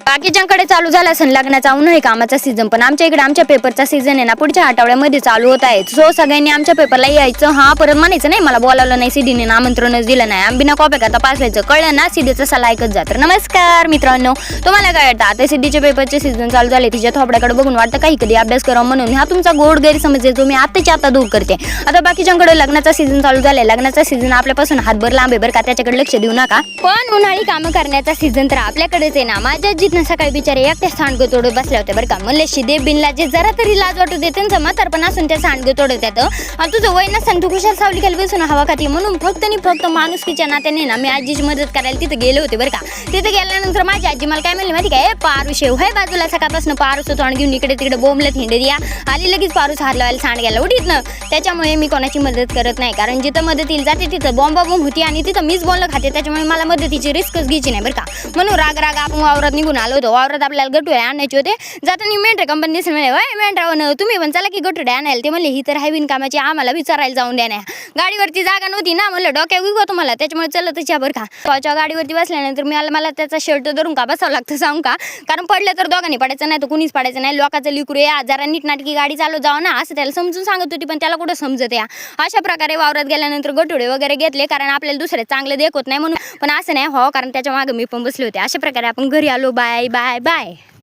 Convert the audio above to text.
बाकीच्यांकडे चालू झाला असेल लग्नाचा उन्हाळी कामाचा सीझन, पण आमच्या इकडे आमच्या पेपरचा सीझन आहे ना पुढच्या आठवड्यामध्ये चालू होत आहे. सो सगळ्यांनी आमच्या पेपरला यायचं. हा परत म्हणायचं नाही मला बोलावलं नाही, सीडीने आमंत्रणच दिलं नाही, बिना कॉप्या का तपासायचं, कळलं ना, सीडीचं सला ऐकत जा. तर नमस्कार मित्रांनो, तुम्हाला काय वाटतं आता सीडीचे पेपरचे सीझन चालू झाले, तिच्या थोपड्याकडे बघून वाटतं काही कधी अभ्यास करावा म्हणून. हा तुमचा गोड गैरसमज आहे, तुम्ही आताच्या आता दूर करते. आता बाकीच्यांकडे लग्नाचा सीझन चालू झालाय, लग्नाचा सीझन आपल्यापासून हातभर लांब आहे बरं का, त्याच्याकडे लक्ष देऊ नका. पण उन्हाळी कामं करण्याचा सीझन तर आपल्याकडेच आहे ना. माझ्या जिथनं सकाळी बिचारे एकट्या सांडगं तोडत बसल्या होत्या बरं का. म्हणले शिदे बिनला जे जरा तरी लाज वाटू दे, त्यांचं म्हातारपण असून त्या सांडगं तोडत येतं. आणि तुझं वय नसताना तू कुशाल सावली खाली बसून हवा खाती, म्हणून फक्त आणि फक्त माणुसकीच्या नात्याने ना मी आजीची मदत करायला तिथे गेले होते बरं का. तिथे गेल्यानंतर माझी आजी मला काय म्हणली माहिती काय, पारू शेव है बाजूला, सकाळपासून पारूचं तोंड घेऊन इकडे तिकडे बोंबलत हिंडे द्या, आली लगेच पारूच हार लावायला सांड घ्यायला उठीत ना. त्याच्यामुळे मी कोणाची मदत करत नाही, कारण जिथं मदतीला जाते तिथं बॉम्ब होती आणि तिथं मीच बोलणं खाते, त्याच्यामुळे मला मदतीची रिस्कच घ्यायची नाही बरं का. म्हणून राग आपण वावरात निघून आलो होतो. वावरात आपल्याला गटुळे आणायचे होते. जाताना मेंढ्या कंपनी दिसून म्हणे, वय मेंढ्या तुम्ही पण चला की गटुळे आणायला. ते म्हणले ही तर हाय बिनकामाची, आम्हाला विचारायला जाऊन द्या नाही. गाडीवरती जागा नव्हती ना, म्हणलं डोक्या विकवा तुम्हाला, त्याच्यामुळे चलतच या बरं का. पावच्या गाडीवरती बसल्यानंतर मला त्याचा शर्ट धरून का बसावं लागतं सांगू का, कारण पडलं तर दोघांनी पडायचं नाही तर कुणीच पडायचं नाही. लोकांचं लिकरू या जरा नीटनाटकी गाडी चालू जाऊ ना असं त्याला समजून सांगत होती, पण त्याला कुठं समजत या. अशा प्रकारे वावरात गेल्यानंतर गटुळे वगैरे घेतले, कारण आपल्याला दुसरे चांगले देखत नाही म्हणून. पण असं नाही हो, कारण त्याच्या मागे मी पण बसले होते. अशा प्रकारे आपण घरी आलो. Bye bye bye.